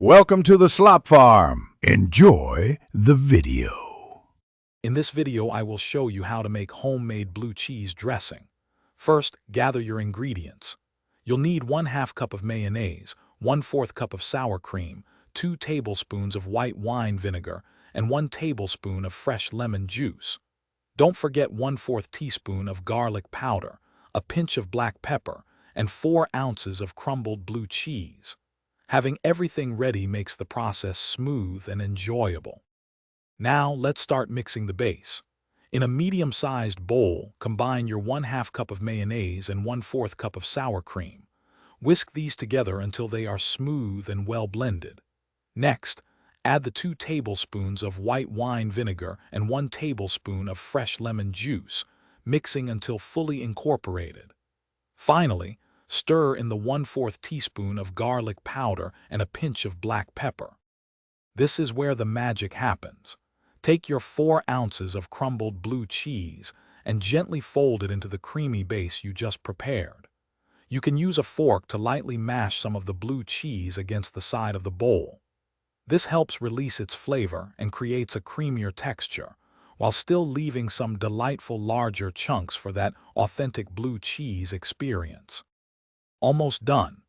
Welcome to the Slop Farm. Enjoy the video. In this video, I will show you how to make homemade blue cheese dressing. First, gather your ingredients. You'll need 1/2 cup of mayonnaise, 1/4 cup of sour cream, 2 tablespoons of white wine vinegar, and 1 tablespoon of fresh lemon juice. Don't forget 1/4 teaspoon of garlic powder, a pinch of black pepper, and 4 ounces of crumbled blue cheese. Having everything ready makes the process smooth and enjoyable. Now let's start mixing the base. In a medium-sized bowl, combine your 1/2 cup of mayonnaise and 1/4 cup of sour cream. Whisk these together until they are smooth and well blended. Next, add the 2 tablespoons of white wine vinegar and 1 tablespoon of fresh lemon juice, mixing until fully incorporated. Finally, stir in the 1/4 teaspoon of garlic powder and a pinch of black pepper. This is where the magic happens. Take your 4 ounces of crumbled blue cheese and gently fold it into the creamy base you just prepared. You can use a fork to lightly mash some of the blue cheese against the side of the bowl. This helps release its flavor and creates a creamier texture, while still leaving some delightful larger chunks for that authentic blue cheese experience. Almost done.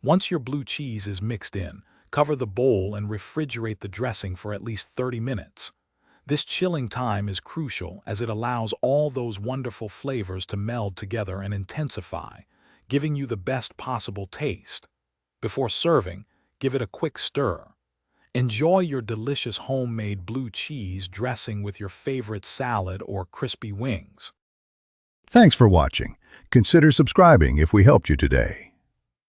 Once your blue cheese is mixed in, cover the bowl and refrigerate the dressing for at least 30 minutes. This chilling time is crucial as it allows all those wonderful flavors to meld together and intensify, giving you the best possible taste. Before serving, give it a quick stir. Enjoy your delicious homemade blue cheese dressing with your favorite salad or crispy wings. Thanks for watching. Consider subscribing if we helped you today.